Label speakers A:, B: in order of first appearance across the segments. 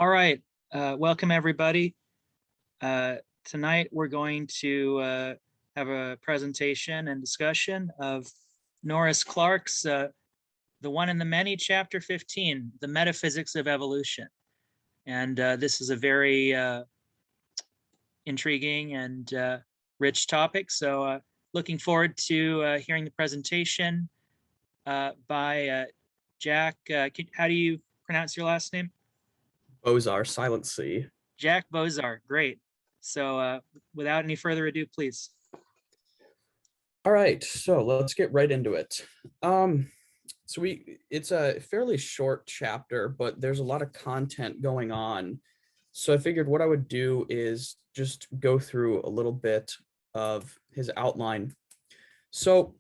A: All right, welcome everybody. Tonight we're going to have a presentation and discussion of Norris Clarke's The One and the Many, Chapter 15, The Metaphysics of Evolution. And this is a very intriguing and rich topic. So looking forward to hearing the presentation by Jack. How do you pronounce your last name?
B: Bozar, silent C.
A: Jack Bozar, great. So without any further ado, please.
B: All right, so let's get right into it. It's a fairly short chapter, but there's a lot of content going on. So I figured what I would do is just go through a little bit of his outline. So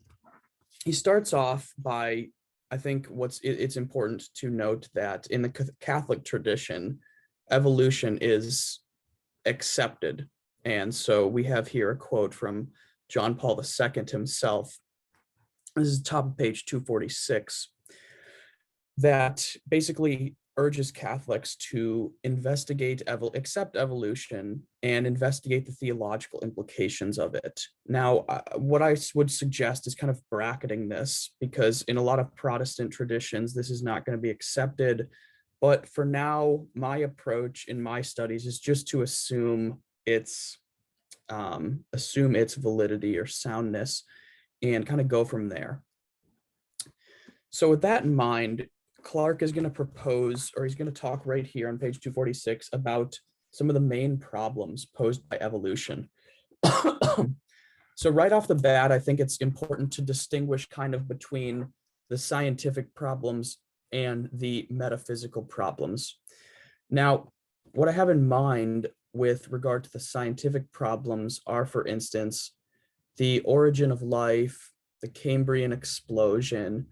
B: he starts off by, I think it's important to note that in the Catholic tradition, evolution is accepted. And so we have here a quote from John Paul II himself. This is top of page 246, that basically urges Catholics to accept evolution and investigate the theological implications of it. Now, what I would suggest is kind of bracketing this, because in a lot of Protestant traditions, this is not going to be accepted. But for now, my approach in my studies is just to assume its validity or soundness and kind of go from there. So with that in mind, Clarke is going to propose, or he's going to talk right here on page 246 about some of the main problems posed by evolution. So right off the bat, I think it's important to distinguish kind of between the scientific problems and the metaphysical problems. Now, what I have in mind with regard to the scientific problems are, for instance, the origin of life, the Cambrian explosion,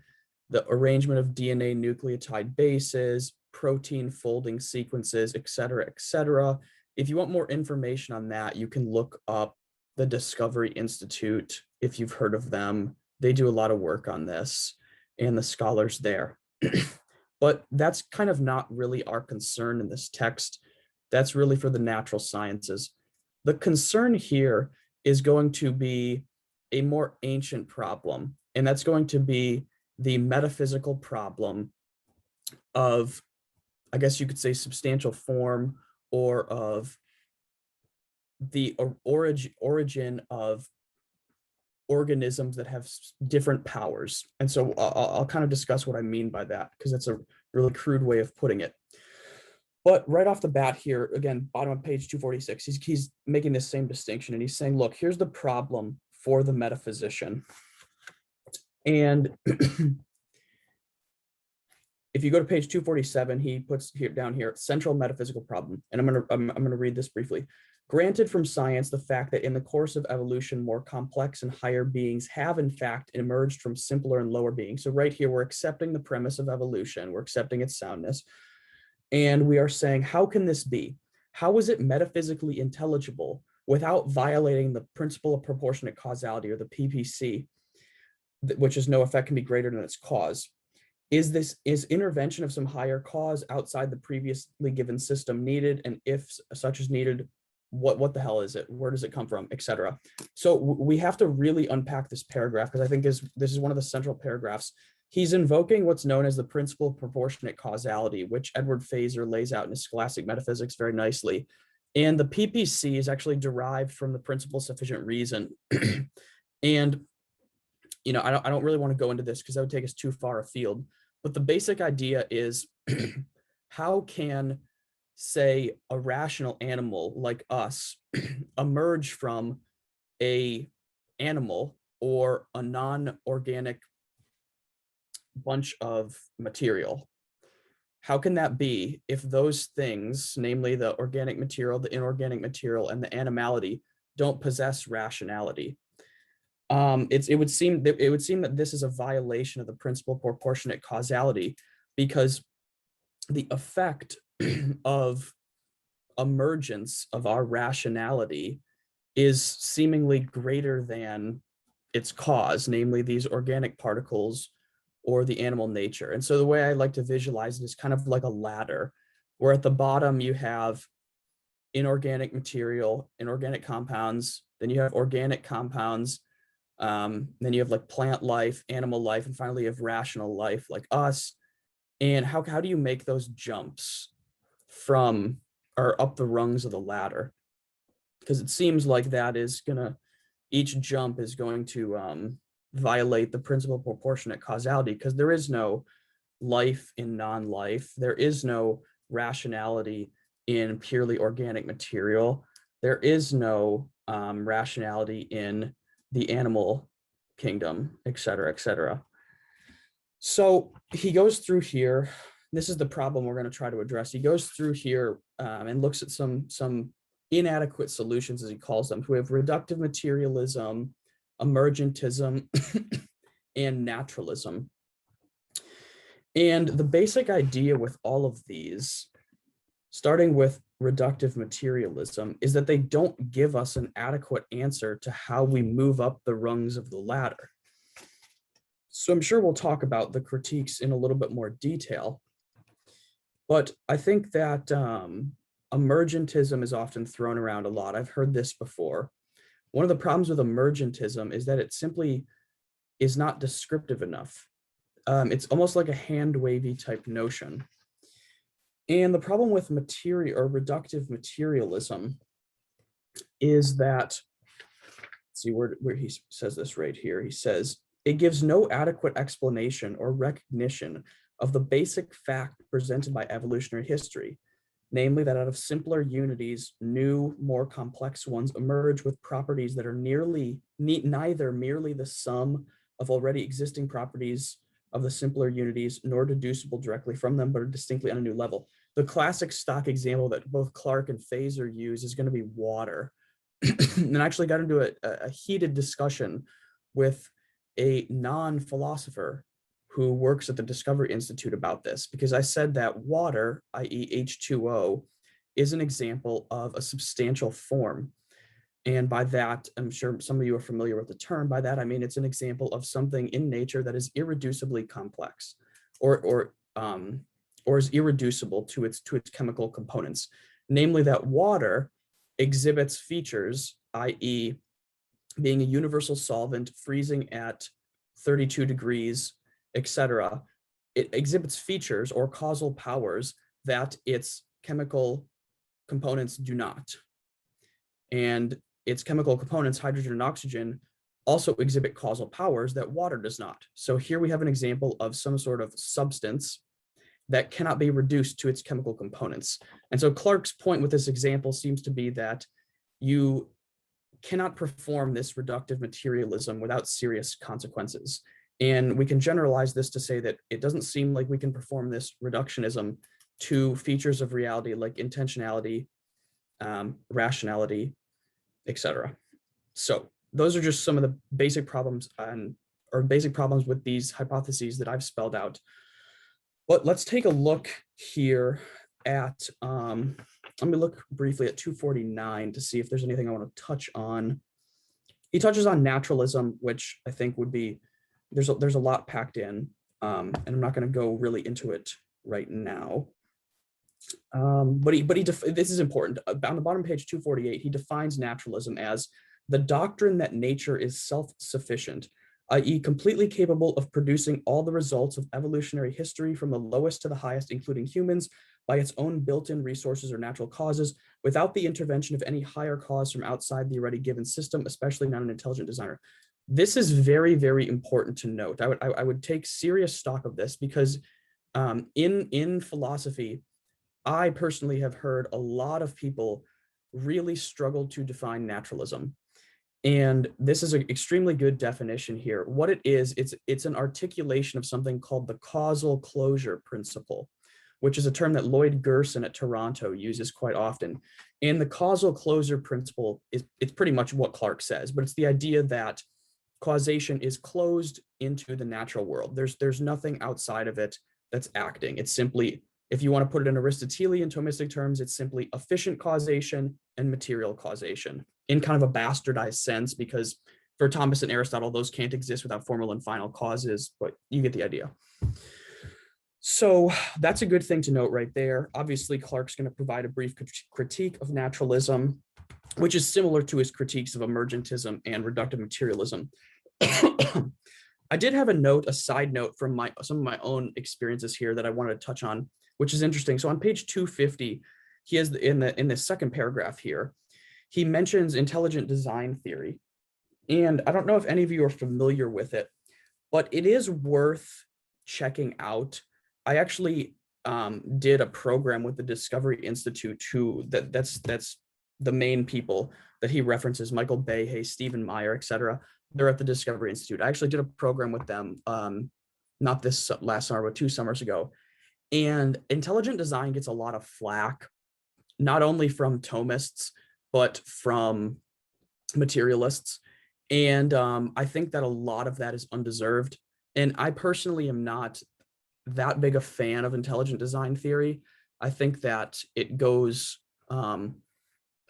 B: the arrangement of DNA nucleotide bases, protein folding sequences, et cetera, et cetera. If you want more information on that, you can look up the Discovery Institute, if you've heard of them. They do a lot of work on this, and the scholars there. But that's kind of not really our concern in this text. That's really for the natural sciences. The concern here is going to be a more ancient problem, and that's going to be the metaphysical problem of, I guess you could say, substantial form, or of the origin of organisms that have different powers. And so I'll kind of discuss what I mean by that, because that's a really crude way of putting it. But right off the bat here, again, bottom of page 246, he's making this same distinction, and he's saying, look, here's the problem for the metaphysician. And if you go to page 247, he puts down here, central metaphysical problem. And I'm gonna read this briefly. Granted from science the fact that in the course of evolution, more complex and higher beings have in fact emerged from simpler and lower beings. So right here, we're accepting the premise of evolution. We're accepting its soundness. And we are saying, how can this be? How is it metaphysically intelligible without violating the principle of proportionate causality, or the PPC, which is no effect can be greater than its cause? Is intervention of some higher cause outside the previously given system needed? And if such is needed, what the hell is it? Where does it come from, etc.? So we have to really unpack this paragraph, because I think this is one of the central paragraphs. He's invoking what's known as the principle of proportionate causality, which Edward Feser lays out in his Scholastic Metaphysics very nicely. And the PPC is actually derived from the principle of sufficient reason. And you know, I don't really want to go into this because that would take us too far afield. But the basic idea is, how can, say, a rational animal like us emerge from a animal or a non-organic bunch of material? How can that be if those things, namely the organic material, the inorganic material, and the animality, don't possess rationality? It would seem that this is a violation of the principle of proportionate causality, because the effect of emergence of our rationality is seemingly greater than its cause, namely these organic particles or the animal nature. And so the way I like to visualize it is kind of like a ladder. where at the bottom you have inorganic material, inorganic compounds, then you have organic compounds, then you have like plant life, animal life, and finally you have rational life like us. And how do you make those jumps from or up the rungs of the ladder? Because it seems like that is gonna, each jump is going to violate the principle of proportionate causality, because there is no life in non-life. There is no rationality in purely organic material. There is no rationality in the animal kingdom, et cetera, et cetera. So he goes through here. This is the problem we're going to try to address. He goes through here and looks at some inadequate solutions, as he calls them. We have reductive materialism, emergentism, and naturalism. And the basic idea with all of these, starting with reductive materialism, is that they don't give us an adequate answer to how we move up the rungs of the ladder. So I'm sure we'll talk about the critiques in a little bit more detail, but I think that emergentism is often thrown around a lot. I've heard this before. One of the problems with emergentism is that it simply is not descriptive enough. It's almost like a hand-wavy type notion. And the problem with material or reductive materialism is that, let's see where he says this right here. He says, it gives no adequate explanation or recognition of the basic fact presented by evolutionary history, namely that out of simpler unities, new, more complex ones emerge with properties that are neither merely the sum of already existing properties of the simpler unities, nor deducible directly from them, but are distinctly on a new level. The classic stock example that both Clark and Fazer use is going to be water. And I actually got into a heated discussion with a non-philosopher who works at the Discovery Institute about this, because I said that water, i.e. H2O, is an example of a substantial form. And by that, I'm sure some of you are familiar with the term. By that, I mean it's an example of something in nature that is irreducibly complex, or is irreducible to its chemical components. Namely, that water exhibits features, i.e., being a universal solvent, freezing at 32 degrees, etc. It exhibits features or causal powers that its chemical components do not. And its chemical components, hydrogen and oxygen, also exhibit causal powers that water does not. So here we have an example of some sort of substance that cannot be reduced to its chemical components. And so Clark's point with this example seems to be that you cannot perform this reductive materialism without serious consequences. And we can generalize this to say that it doesn't seem like we can perform this reductionism to features of reality like intentionality, rationality, etc. So those are just some of the basic problems with these hypotheses that I've spelled out. But let's take a look here at, let me look briefly at 249 to see if there's anything I want to touch on. He touches on naturalism, which I think would be, there's a lot packed in, and I'm not going to go really into it right now. But this is important. On the bottom page 248, he defines naturalism as the doctrine that nature is self-sufficient, i.e. completely capable of producing all the results of evolutionary history from the lowest to the highest, including humans, by its own built-in resources or natural causes, without the intervention of any higher cause from outside the already given system, especially not an intelligent designer. This is very, very important to note. I would take serious stock of this, because in philosophy, I personally have heard a lot of people really struggle to define naturalism. And this is an extremely good definition here. What it is, it's an articulation of something called the causal closure principle, which is a term that Lloyd Gerson at Toronto uses quite often. And the causal closure principle it's pretty much what Clark says, but it's the idea that causation is closed into the natural world. There's nothing outside of it that's acting. It's simply, if you want to put it in Aristotelian Thomistic terms, it's simply efficient causation and material causation in kind of a bastardized sense, because for Thomas and Aristotle, those can't exist without formal and final causes, but you get the idea. So that's a good thing to note right there. Obviously, Clarke's going to provide a brief critique of naturalism, which is similar to his critiques of emergentism and reductive materialism. I did have a side note from some of my own experiences here that I wanted to touch on, which is interesting. So on page 250, he has in the second paragraph here, he mentions intelligent design theory. And I don't know if any of you are familiar with it, but it is worth checking out. I actually did a program with the Discovery Institute that's the main people that he references, Michael Behe, Stephen Meyer, etc. They're at the Discovery Institute. I actually did a program with them, not this last summer, but 2 summers ago. And intelligent design gets a lot of flack, not only from Thomists, but from materialists. And I think that a lot of that is undeserved. And I personally am not that big a fan of intelligent design theory. I think that it goes, I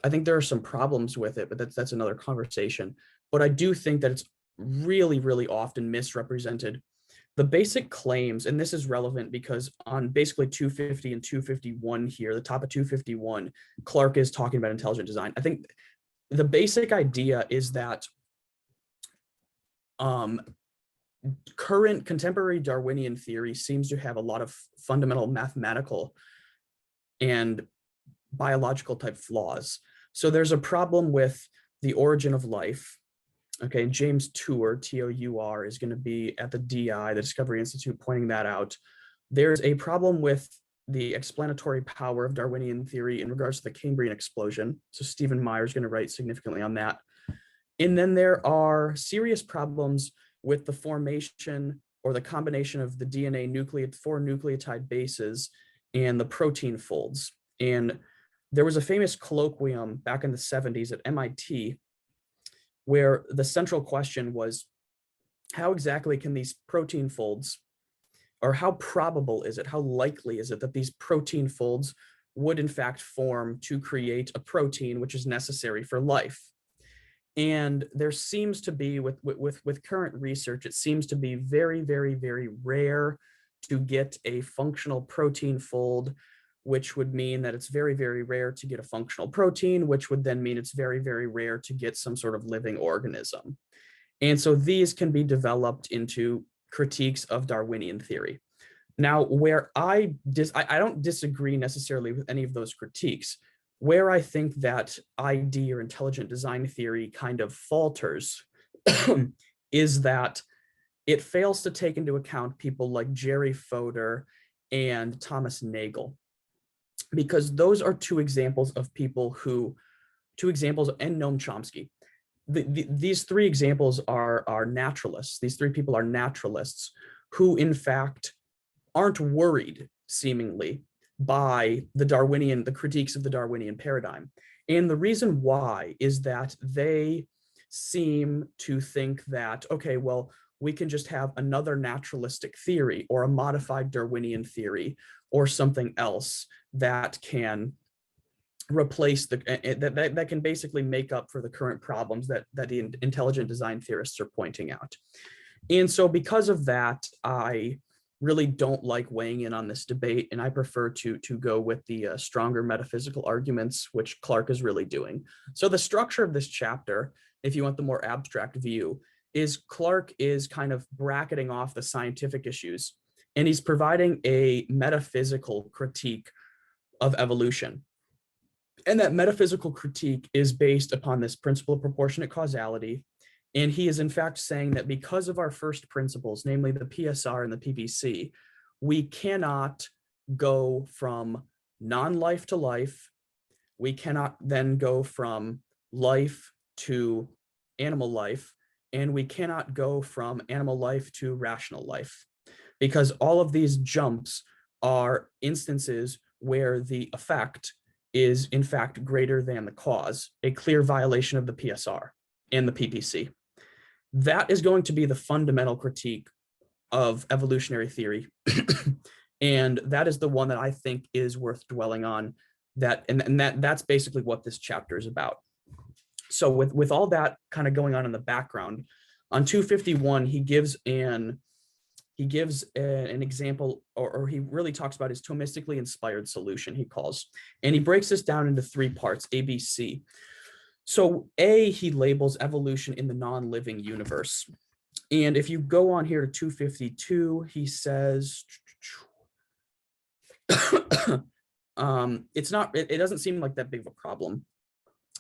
B: think there are some problems with it, but that's another conversation. But I do think that it's really, really often misrepresented. The basic claims, and this is relevant because on basically 250 and 251 here, the top of 251, Clarke is talking about intelligent design. I think the basic idea is that current contemporary Darwinian theory seems to have a lot of fundamental mathematical and biological type flaws. So there's a problem with the origin of life. Okay, James Tour, T-O-U-R, is going to be at the DI, the Discovery Institute, pointing that out. There's a problem with the explanatory power of Darwinian theory in regards to the Cambrian explosion. So Stephen Meyer is going to write significantly on that. And then there are serious problems with the formation or the combination of the DNA four nucleotide bases and the protein folds. And there was a famous colloquium back in the 70s at MIT where the central question was, how exactly can these protein folds, or how probable is it, how likely is it that these protein folds would in fact form to create a protein which is necessary for life? And there seems to be, with current research, it seems to be very, very, very rare to get a functional protein fold, which would mean that it's very, very rare to get a functional protein, which would then mean it's very, very rare to get some sort of living organism. And so these can be developed into critiques of Darwinian theory. Now, where I don't disagree necessarily with any of those critiques, where I think that ID or intelligent design theory kind of falters is that it fails to take into account people like Jerry Fodor and Thomas Nagel, because those are two examples, and Noam Chomsky. These three examples are naturalists. These three people are naturalists who in fact aren't worried seemingly by the critiques of the Darwinian paradigm. And the reason why is that they seem to think that, okay, well, we can just have another naturalistic theory or a modified Darwinian theory or something else that can replace that can basically make up for the current problems that the intelligent design theorists are pointing out. And so because of that, I really don't like weighing in on this debate, and I prefer to go with the stronger metaphysical arguments, which Clarke is really doing. So the structure of this chapter, if you want the more abstract view, is Clarke is kind of bracketing off the scientific issues, and he's providing a metaphysical critique of evolution. And that metaphysical critique is based upon this principle of proportionate causality. And he is in fact saying that because of our first principles, namely the PSR and the PPC, we cannot go from non-life to life. We cannot then go from life to animal life, and we cannot go from animal life to rational life, because all of these jumps are instances where the effect is in fact greater than the cause, a clear violation of the PSR and the PPC. That is going to be the fundamental critique of evolutionary theory. And that is the one that I think is worth dwelling on. That's basically what this chapter is about. So with all that kind of going on in the background, on 251, he gives he gives an example, or he really talks about his Thomistically inspired solution, he calls, and he breaks this down into three parts, A, B, C. So A, he labels evolution in the non-living universe. And if you go on here to 252, he says, it doesn't seem like that big of a problem.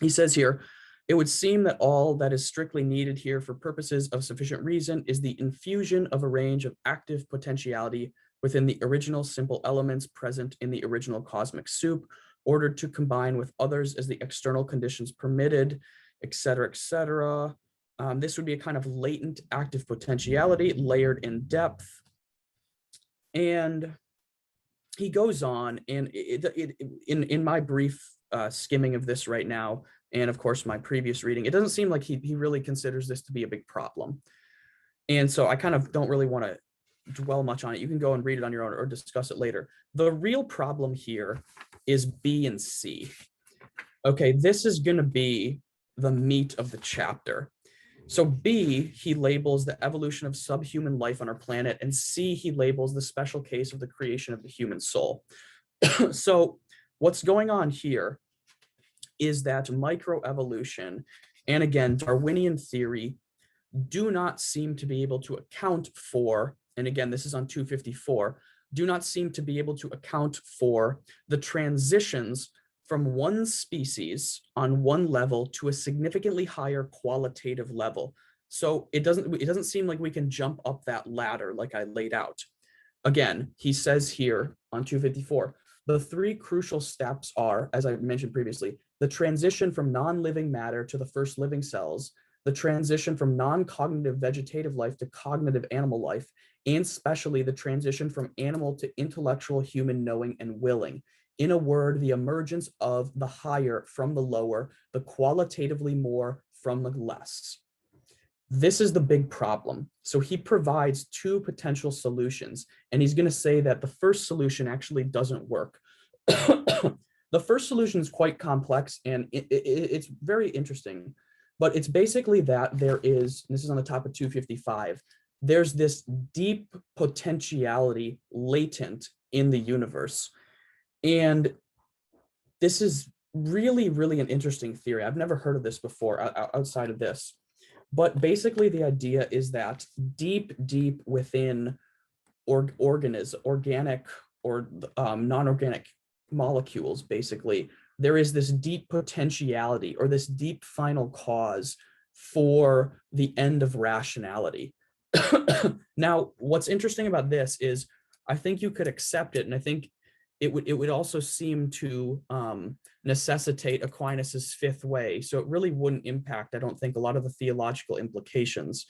B: He says here, it would seem that all that is strictly needed here for purposes of sufficient reason is the infusion of a range of active potentiality within the original simple elements present in the original cosmic soup, ordered to combine with others as the external conditions permitted, et cetera, et cetera. This would be a kind of latent active potentiality layered in depth. And he goes on, and in my brief skimming of this right now, and of course my previous reading, it doesn't seem like he really considers this to be a big problem. And so I kind of don't really want to dwell much on it. You can go and read it on your own or discuss it later. The real problem here is B and C. Okay, this is going to be the meat of the chapter. So B, he labels the evolution of subhuman life on our planet, and C, he labels the special case of the creation of the human soul. So what's going on here is that microevolution, and again, Darwinian theory, do not seem to be able to account for, and again, this is on 254, do not seem to be able to account for the transitions from one species on one level to a significantly higher qualitative level. So it doesn't seem like we can jump up that ladder like I laid out. Again, he says here on 254, the three crucial steps are, as I mentioned previously, the transition from non-living matter to the first living cells, the transition from non-cognitive vegetative life to cognitive animal life, and especially the transition from animal to intellectual human knowing and willing. In a word, the emergence of the higher from the lower, the qualitatively more from the less. This is the big problem. So he provides two potential solutions, and he's going to say that the first solution actually doesn't work. The first solution is quite complex, and it's very interesting, but it's basically that there is, this is on the top of 255, there's this deep potentiality latent in the universe. And this is really, really an interesting theory. I've never heard of this before outside of this. But basically the idea is that deep, deep within organic or non-organic molecules, basically, there is this deep potentiality or this deep final cause for the end of rationality. Now, what's interesting about this is I think you could accept it, and I think it would also seem to necessitate Aquinas's fifth way. So it really wouldn't impact, I don't think, a lot of the theological implications.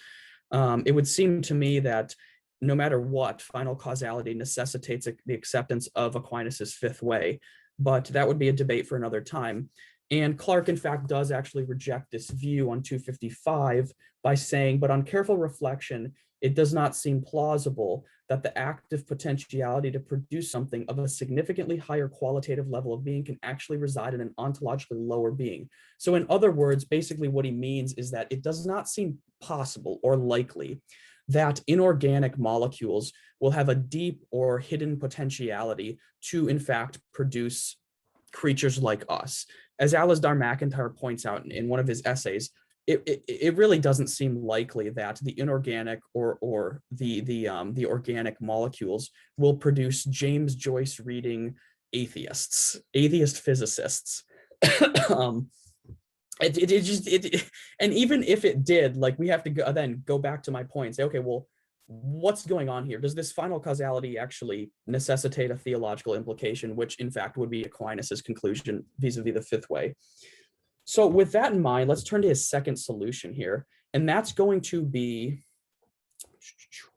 B: It would seem to me that no matter what, final causality necessitates the acceptance of Aquinas's fifth way, but that would be a debate for another time. And Clarke, in fact, does actually reject this view on 255 by saying, but on careful reflection, it does not seem plausible that the active potentiality to produce something of a significantly higher qualitative level of being can actually reside in an ontologically lower being. So in other words, basically what he means is that it does not seem possible or likely that inorganic molecules will have a deep or hidden potentiality to, in fact, produce creatures like us. As Alasdair MacIntyre points out in one of his essays, it really doesn't seem likely that the inorganic or the organic molecules will produce James Joyce reading atheist physicists. And even if it did, like, we have to go back to my point and say, okay, well, what's going on here? Does this final causality actually necessitate a theological implication, which in fact would be Aquinas's conclusion vis-a-vis the fifth way? So with that in mind, let's turn to his second solution here, and that's going to be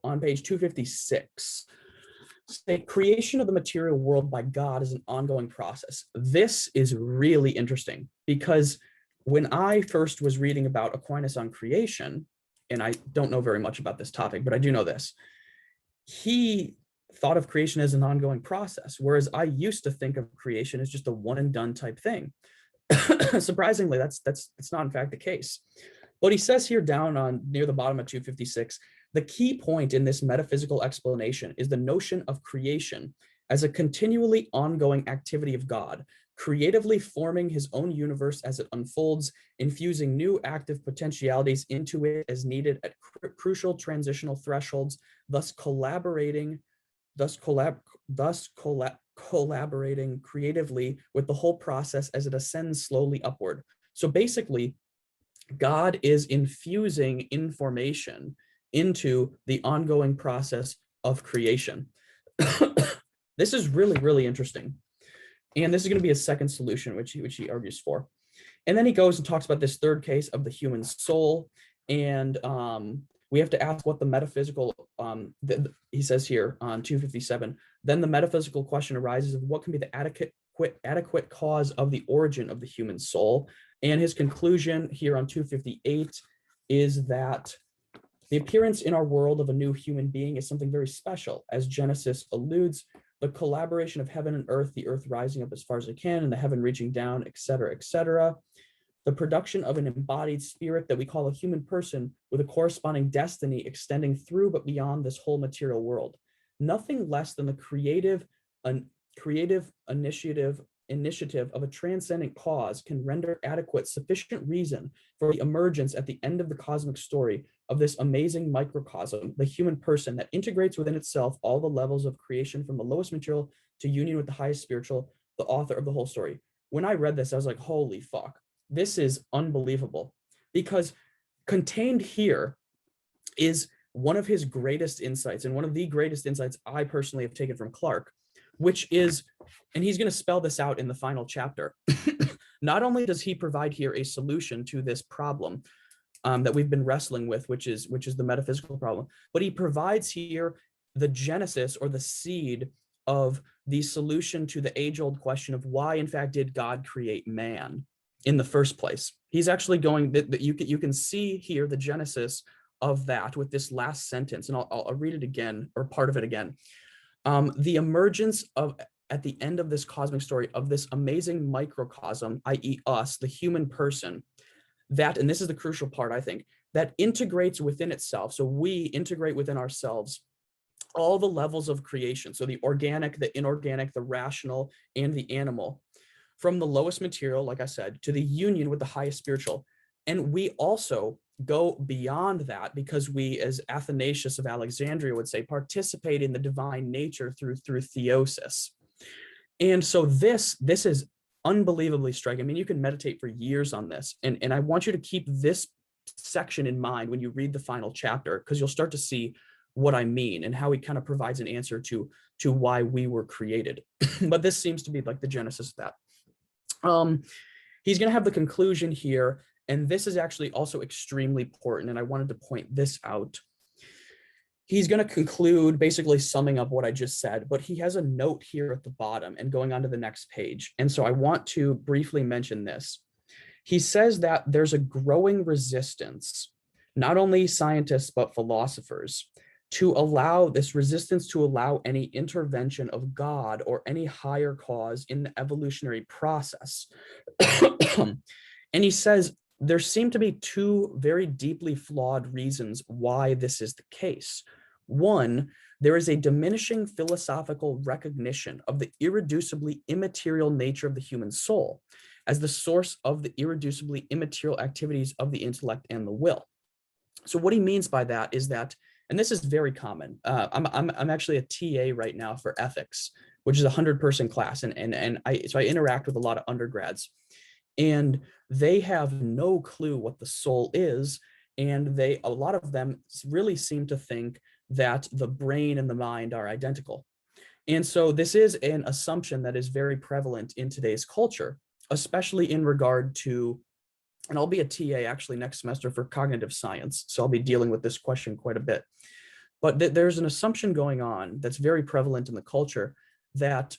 B: on page 256. The creation of the material world by God is an ongoing process. This is really interesting because when I first was reading about Aquinas on creation, and I don't know very much about this topic, but I do know this, he thought of creation as an ongoing process, whereas I used to think of creation as just a one and done type thing. Surprisingly, that's not in fact the case. But he says here down on near the bottom of 256, The key point in this metaphysical explanation is the notion of creation as a continually ongoing activity of God, creatively forming his own universe as it unfolds, infusing new active potentialities into it as needed at crucial transitional thresholds, thus collaborating creatively with the whole process as it ascends slowly upward. So basically, God is infusing information into the ongoing process of creation. This is really, really interesting. And this is going to be a second solution, which he argues for. And then he goes and talks about this third case of the human soul. And we have to ask what the metaphysical, he says here on 257, then the metaphysical question arises of what can be the adequate cause of the origin of the human soul. And his conclusion here on 258 is that the appearance in our world of a new human being is something very special. As Genesis alludes, the collaboration of heaven and earth, the earth rising up as far as it can and the heaven reaching down, et cetera, et cetera. The production of an embodied spirit that we call a human person with a corresponding destiny extending through but beyond this whole material world. Nothing less than the creative initiative of a transcendent cause can render adequate sufficient reason for the emergence at the end of the cosmic story of this amazing microcosm, the human person that integrates within itself all the levels of creation from the lowest material to union with the highest spiritual, the author of the whole story. When I read this, I was like, holy fuck, this is unbelievable, because contained here is one of his greatest insights, and one of the greatest insights I personally have taken from Clarke, which is, and he's going to spell this out in the final chapter. Not only does he provide here a solution to this problem that we've been wrestling with, which is the metaphysical problem, but he provides here the genesis or the seed of the solution to the age-old question of why, in fact, did God create man in the first place. He's actually going that you can see here the genesis of that with this last sentence, and I'll read it again, or part of it again. The emergence of, at the end of this cosmic story, of this amazing microcosm, i.e. us, the human person, that, and this is the crucial part, I think, that integrates within itself. So we integrate within ourselves all the levels of creation. So the organic, the inorganic, the rational, and the animal, from the lowest material, like I said, to the union with the highest spiritual. And we also go beyond that because we, as Athanasius of Alexandria would say, participate in the divine nature through theosis. And so this is unbelievably striking. I mean, you can meditate for years on this. And I want you to keep this section in mind when you read the final chapter, because you'll start to see what I mean and how he kind of provides an answer to why we were created. But this seems to be like the genesis of that. He's going to have the conclusion here, and this is actually also extremely important, and I wanted to point this out. He's going to conclude basically summing up what I just said, but he has a note here at the bottom and going on to the next page. And so I want to briefly mention this. He says that there's a growing resistance, not only scientists, but philosophers, to allow this resistance to allow any intervention of God or any higher cause in the evolutionary process. And he says there seem to be two very deeply flawed reasons why this is the case. One, there is a diminishing philosophical recognition of the irreducibly immaterial nature of the human soul as the source of the irreducibly immaterial activities of the intellect and the will. So what he means by that is that, and this is very common. I'm actually a TA right now for ethics, which is a 100-person class, and I interact with a lot of undergrads, and they have no clue what the soul is, and a lot of them really seem to think that the brain and the mind are identical. And so this is an assumption that is very prevalent in today's culture, especially in regard to, and I'll be a TA actually next semester for cognitive science, so I'll be dealing with this question quite a bit. But there's an assumption going on that's very prevalent in the culture that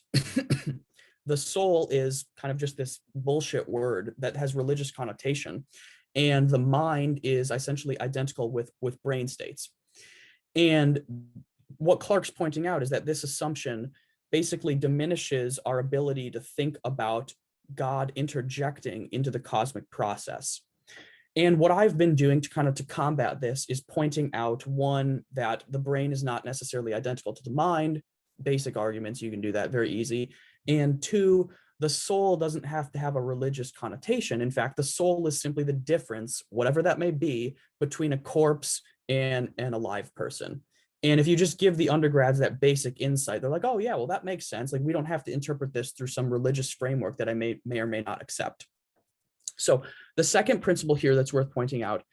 B: the soul is kind of just this bullshit word that has religious connotation, and the mind is essentially identical with brain states. And what Clarke's pointing out is that this assumption basically diminishes our ability to think about God interjecting into the cosmic process. And what I've been doing to kind of to combat this is pointing out, one, that the brain is not necessarily identical to the mind. Basic arguments, you can do that very easy. And two, the soul doesn't have to have a religious connotation. In fact, the soul is simply the difference, whatever that may be, between a corpse and a live person. And if you just give the undergrads that basic insight, they're like, oh yeah, well, that makes sense. Like, we don't have to interpret this through some religious framework that I may or may not accept. So the second principle here that's worth pointing out,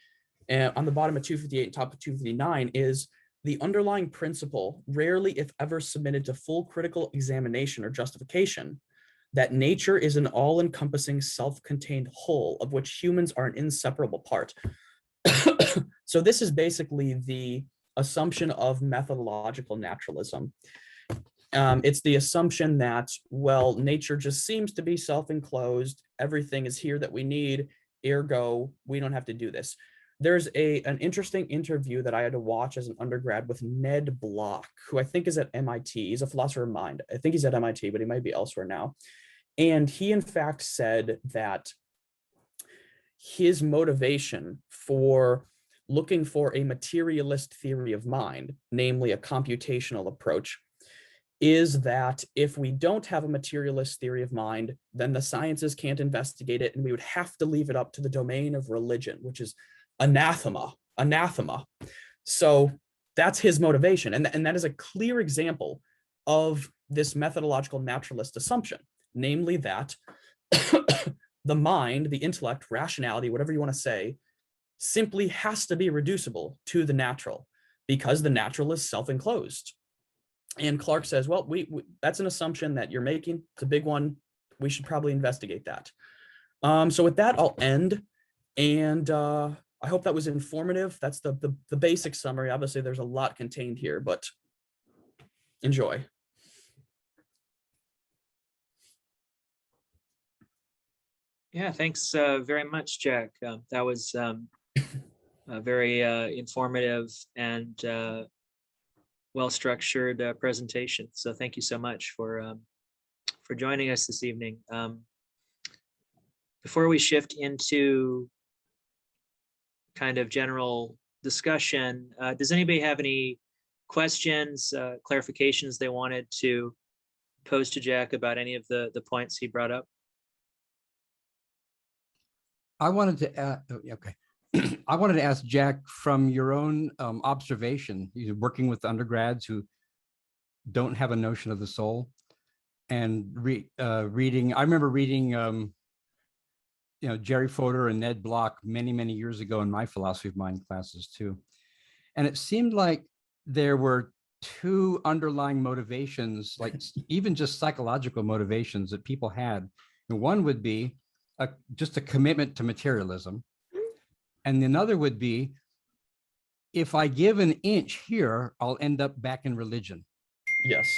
B: on the bottom of 258 and top of 259, is the underlying principle, rarely if ever submitted to full critical examination or justification, that nature is an all-encompassing self-contained whole of which humans are an inseparable part. So this is basically the assumption of methodological naturalism. It's the assumption that, well, nature just seems to be self-enclosed. Everything is here that we need, ergo, we don't have to do this. There's an interesting interview that I had to watch as an undergrad with Ned Block, who I think is at MIT. He's a philosopher of mind. I think he's at MIT, but he might be elsewhere now. And he, in fact, said that his motivation for looking for a materialist theory of mind, namely a computational approach, is that if we don't have a materialist theory of mind, then the sciences can't investigate it, and we would have to leave it up to the domain of religion, which is anathema. So that's his motivation. And that is a clear example of this methodological naturalist assumption, namely that the mind, the intellect, rationality, whatever you want to say, simply has to be reducible to the natural because the natural is self-enclosed. And Clark says, well, that's an assumption that you're making. It's a big one. We should probably investigate that. So with that, I'll end. And I hope that was informative. That's the basic summary. Obviously, there's a lot contained here, but enjoy.
A: Yeah, thanks very much, Jack. That was a very informative and well-structured presentation. So thank you so much for joining us this evening. Before we shift into kind of general discussion, does anybody have any questions, clarifications they wanted to pose to Jack about any of the points he brought up?
C: I wanted to add, okay. I wanted to ask Jack, from your own observation, you're working with undergrads who don't have a notion of the soul, and reading. I remember reading, Jerry Fodor and Ned Block many years ago in my philosophy of mind classes too, and it seemed like there were two underlying motivations, like even just psychological motivations that people had. And one would be just a commitment to materialism. And another would be, if I give an inch here, I'll end up back in religion.
B: Yes.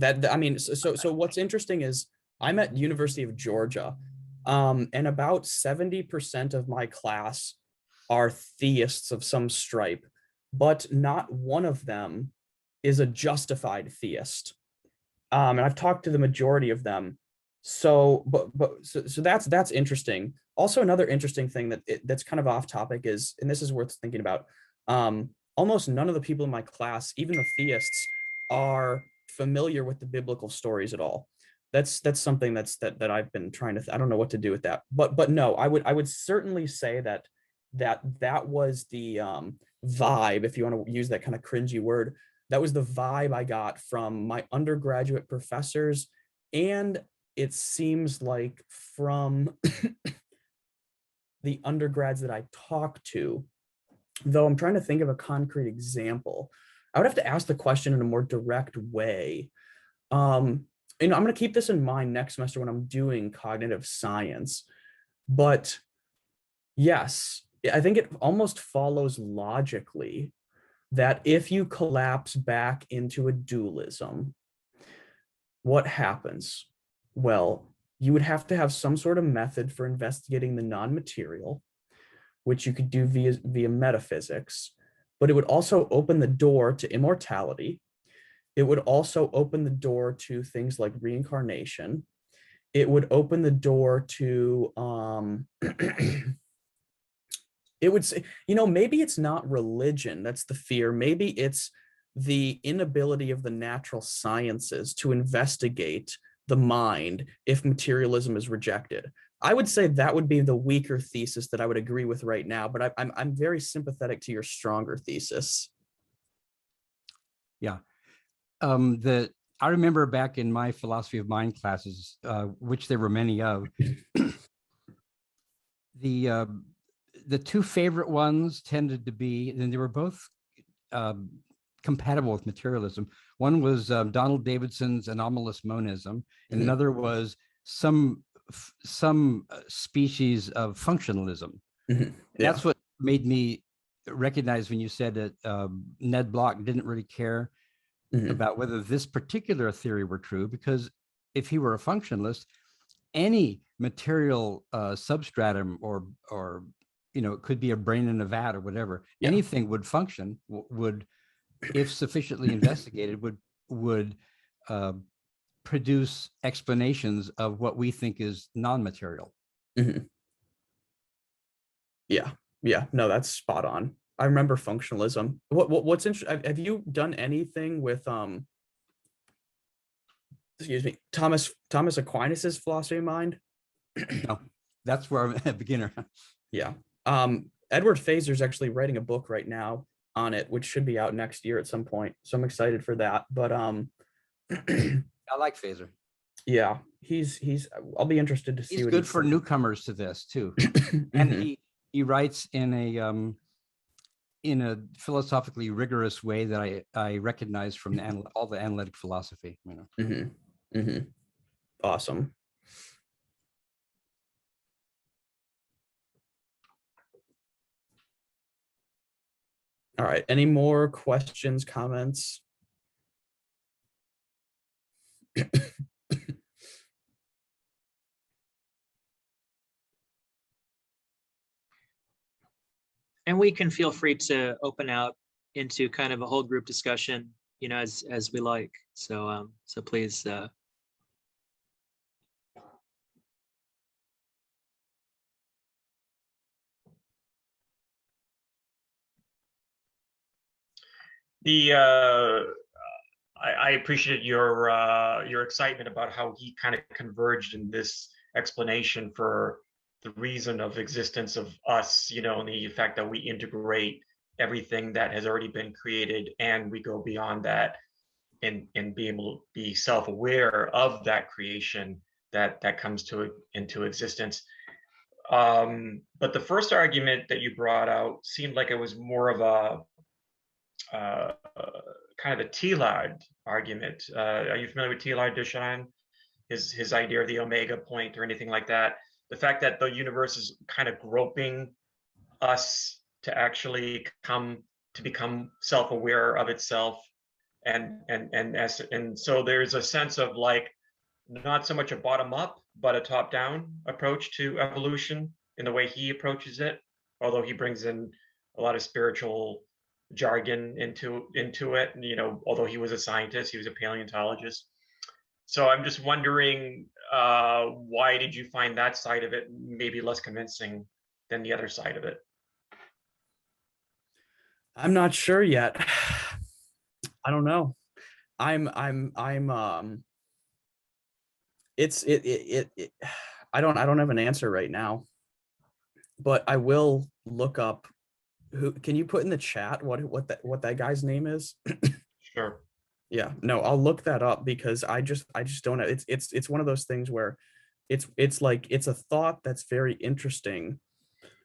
B: I mean, so what's interesting is I'm at University of Georgia, and about 70% of my class are theists of some stripe, but not one of them is a justified theist. And I've talked to the majority of them. So that's interesting. Also, another interesting thing that's kind of off topic is, and this is worth thinking about, almost none of the people in my class, even the theists, are familiar with the biblical stories at all. That's something that I've been trying to, I don't know what to do with that. But no, I would certainly say that was the vibe, if you want to use that kind of cringy word. That was the vibe I got from my undergraduate professors, and it seems like from the undergrads that I talked to, though I'm trying to think of a concrete example. I would have to ask the question in a more direct way. I'm going to keep this in mind next semester when I'm doing cognitive science. But yes, I think it almost follows logically that if you collapse back into a dualism, what happens? Well, you would have to have some sort of method for investigating the non-material, which you could do via metaphysics, but it would also open the door to immortality. It would also open the door to things like reincarnation. it would open the door to it would say, maybe it's not religion that's the fear. Maybe it's the inability of the natural sciences to investigate the mind if materialism is rejected. I would say that would be the weaker thesis that I would agree with right now, but I'm very sympathetic to your stronger thesis.
C: Yeah. I remember back in my philosophy of mind classes, which there were many of, the two favorite ones tended to be, and they were both compatible with materialism. One was Donald Davidson's anomalous monism, and another was some species of functionalism.
B: Yeah.
C: That's what made me recognize when you said that Ned Block didn't really care about whether this particular theory were true, because if he were a functionalist, any material substratum or it could be a brain in a vat or whatever, anything would function, would, if sufficiently investigated, would produce explanations of what we think is non-material.
B: Yeah, no, that's spot on. I remember functionalism. What's interesting, have you done anything with excuse me, Thomas Aquinas's philosophy of mind?
C: No, that's where I'm a beginner.
B: Yeah. Edward Fazer's actually writing a book right now on it, which should be out next year at some point. So I'm excited for that. But
C: I like Fazer.
B: Yeah, he's I'll be interested to see.
C: He's
B: what
C: good for newcomers to this too. And he writes in a philosophically rigorous way that I recognize from all the analytic philosophy.
B: Awesome. All right. Any more questions, comments?
A: And we can feel free to open out into kind of a whole group discussion, as we like. So please.
D: I appreciate your excitement about how he kind of converged in this explanation for the reason of existence of us, and the fact that we integrate everything that has already been created and we go beyond that and be able to be self-aware of that creation that comes into existence. But the first argument that you brought out seemed like it was more of a kind of a Teilhard argument. Are you familiar with Teilhard de Chardin? His idea of the omega point or anything like that? The fact that the universe is kind of groping us to actually become self-aware of itself, and so there's a sense of like not so much a bottom-up but a top-down approach to evolution in the way he approaches it, although he brings in a lot of spiritual jargon into it. And, although he was a scientist, he was a paleontologist. So I'm just wondering, why did you find that side of it maybe less convincing than the other side of it?
B: I'm not sure yet. I don't know. I don't have an answer right now, but I will look up. Can you put in the chat what that guy's name is?
D: Sure.
B: Yeah, no, I'll look that up because I just don't know. It's one of those things where it's like it's a thought that's very interesting,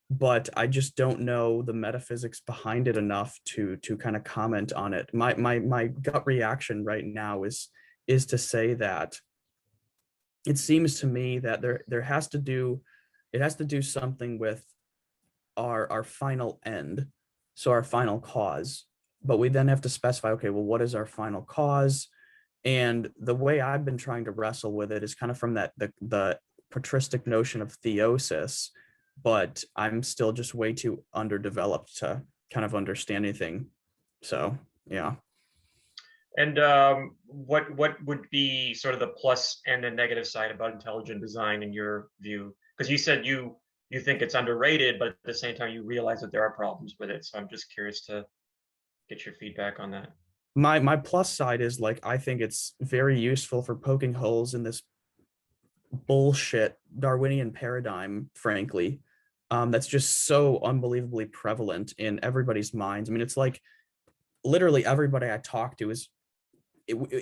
B: but I just don't know the metaphysics behind it enough to kind of comment on it. My gut reaction right now is to say that it seems to me that it has to do something with our final end, so our final cause. But we then have to specify, okay, well, what is our final cause? And the way I've been trying to wrestle with it is kind of from the patristic notion of theosis, but I'm still just way too underdeveloped to kind of understand anything. So, yeah.
D: And what would be sort of the plus and the negative side about intelligent design in your view? Because you said you think it's underrated, but at the same time you realize that there are problems with it. So I'm just curious to get your feedback on that.
B: My plus side is like, I think it's very useful for poking holes in this bullshit Darwinian paradigm, frankly, that's just so unbelievably prevalent in everybody's minds. I mean, it's like literally everybody I talk to is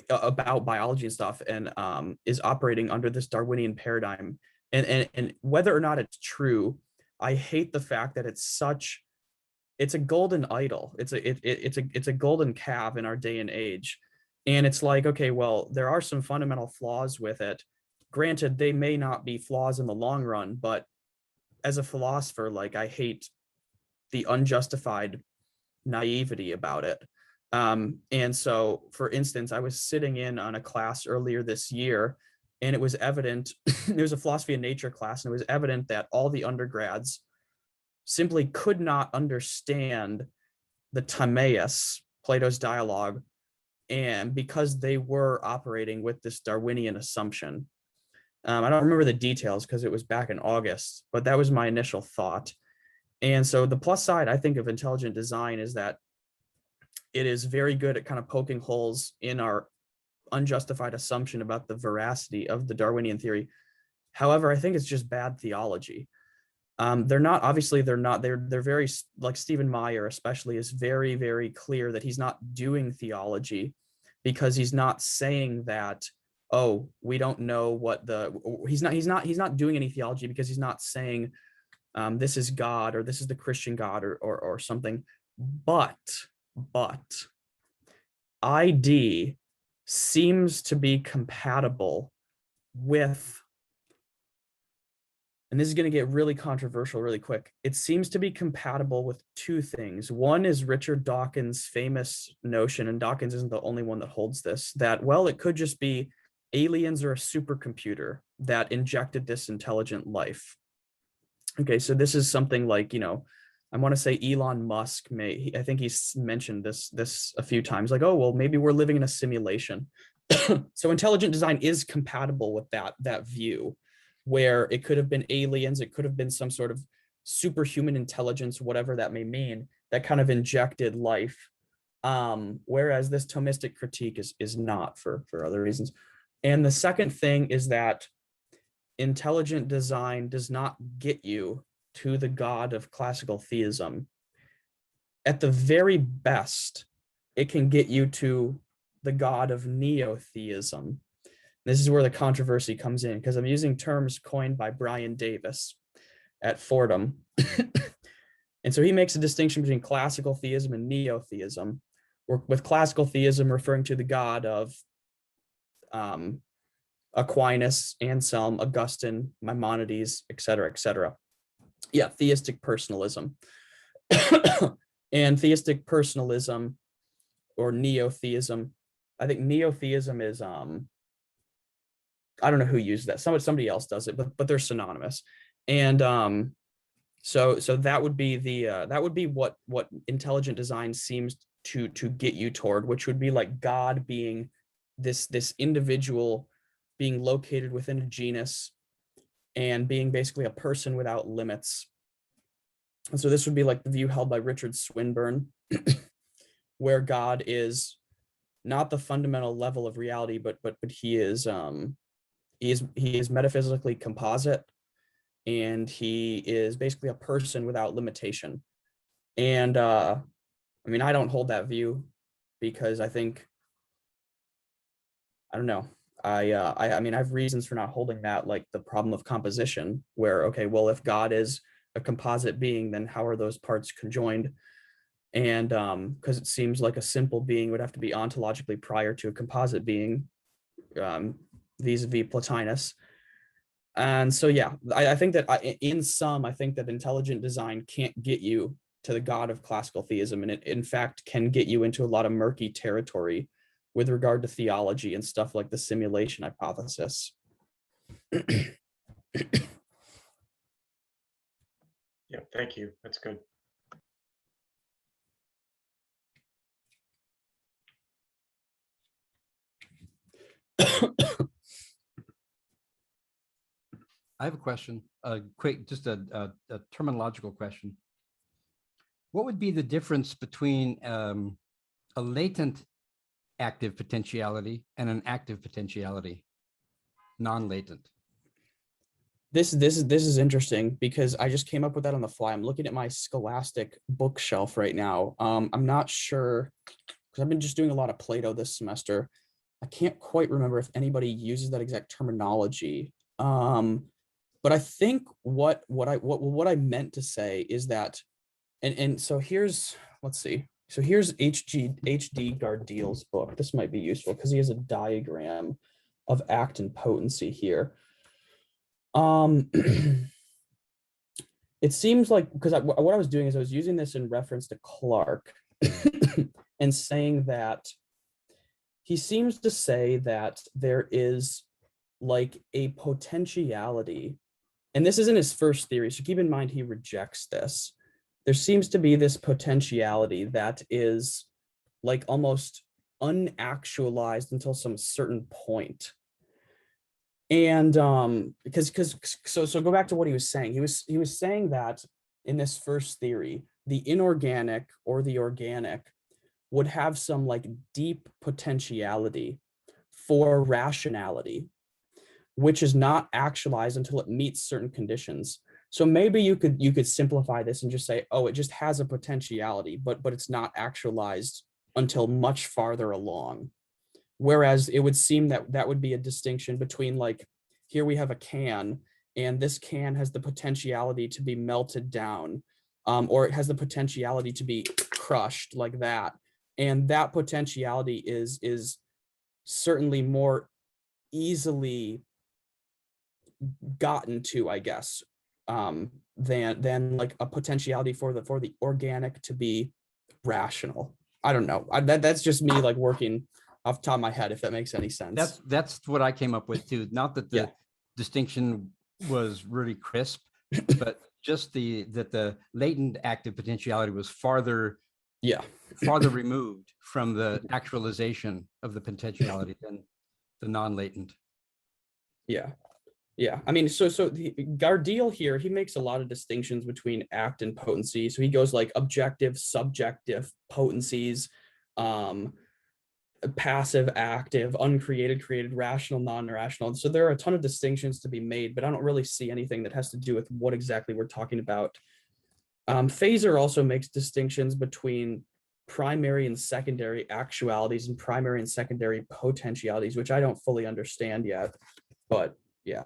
B: about biology and stuff, and is operating under this Darwinian paradigm. And whether or not it's true, I hate the fact that it's a golden idol. It's a golden calf in our day and age. And it's like, okay, well, there are some fundamental flaws with it. Granted, they may not be flaws in the long run, but as a philosopher, like, I hate the unjustified naivety about it. And so, for instance, I was sitting in on a class earlier this year, and it was evident, there was a philosophy of nature class, and it was evident that all the undergrads simply could not understand the Timaeus, Plato's dialogue, and because they were operating with this Darwinian assumption. I don't remember the details because it was back in August, but that was my initial thought. And so the plus side, I think, of intelligent design is that it is very good at kind of poking holes in our unjustified assumption about the veracity of the Darwinian theory. However, I think it's just bad theology. They're very, like, Stephen Meyer especially is very, very clear that he's not doing theology, because he's not saying that, oh, we don't know what he's not doing any theology, because he's not saying this is God, or this is the Christian God, or something. But ID seems to be compatible with, and this is going to get really controversial really quick, it seems to be compatible with two things. One is Richard Dawkins' famous notion, and Dawkins isn't the only one that holds this, that, well, it could just be aliens or a supercomputer that injected this intelligent life. Okay, so this is something like, I want to say Elon Musk I think he's mentioned this a few times, like, oh, well, maybe we're living in a simulation. So intelligent design is compatible with that view, where it could have been aliens, it could have been some sort of superhuman intelligence, whatever that may mean, that kind of injected life. Whereas this Thomistic critique is not, for other reasons. And the second thing is that intelligent design does not get you to the God of classical theism. At the very best, it can get you to the God of neo-theism. This is where the controversy comes in, because I'm using terms coined by Brian Davis at Fordham. And so he makes a distinction between classical theism and neo-theism, with classical theism referring to the God of Aquinas, Anselm, Augustine, Maimonides, etc., etc. Yeah, theistic personalism. And theistic personalism, or neo-theism, I think neo-theism is, I don't know who used that. Somebody else does it, but they're synonymous. And so that would be what intelligent design seems to get you toward, which would be like God being this individual being located within a genus and being basically a person without limits. And so this would be like the view held by Richard Swinburne, where God is not the fundamental level of reality, but he is metaphysically composite, and he is basically a person without limitation. And I mean, I don't hold that view, because I think, I don't know, I mean, I have reasons for not holding that, like the problem of composition, where, okay, well, if God is a composite being, then how are those parts conjoined? And because it seems like a simple being would have to be ontologically prior to a composite being, vis-a-vis Plotinus. And so, yeah, I think that in sum, I think that intelligent design can't get you to the God of classical theism, and it in fact can get you into a lot of murky territory with regard to theology and stuff like the simulation hypothesis.
D: Yeah, thank you. That's good.
C: I have a question, quick, just a terminological question. What would be the difference between a latent active potentiality and an active potentiality, non-latent?
B: This is interesting because I just came up with that on the fly. I'm looking at my Scholastic bookshelf right now. I'm not sure because I've been just doing a lot of Plato this semester. I can't quite remember if anybody uses that exact terminology. But I think what I meant to say is that, and so here's, let's see. So here's H.D. Gardiel's book. This might be useful because he has a diagram of act and potency here. It seems like, because what I was doing is I was using this in reference to Clarke and saying that he seems to say that there is like a potentiality, and this isn't his first theory, so keep in mind he rejects this. There seems to be this potentiality that is like almost unactualized until some certain point. And so go back to what he was saying. He was saying that in this first theory, the inorganic or the organic would have some like deep potentiality for rationality, which is not actualized until it meets certain conditions. So maybe you could simplify this and just say, oh, it just has a potentiality, but it's not actualized until much farther along. Whereas it would seem that that would be a distinction between, like, here we have a can, and this can has the potentiality to be melted down, or it has the potentiality to be crushed like that. And that potentiality is certainly more easily gotten to, I guess, than like a potentiality for the organic to be rational. I don't know. That's just me like working off the top of my head, if that makes any sense.
C: That's what I came up with too. Not that the
B: Yeah.
C: distinction was really crisp, but just that the latent active potentiality was farther removed from the actualization of the potentiality than the non-latent.
B: Yeah. I mean, so Gardiel here, he makes a lot of distinctions between act and potency. So he goes like objective, subjective potencies, passive, active, uncreated, created, rational, non-rational. So there are a ton of distinctions to be made, but I don't really see anything that has to do with what exactly we're talking about. Phaser also makes distinctions between primary and secondary actualities and primary and secondary potentialities, which I don't fully understand yet, but yeah.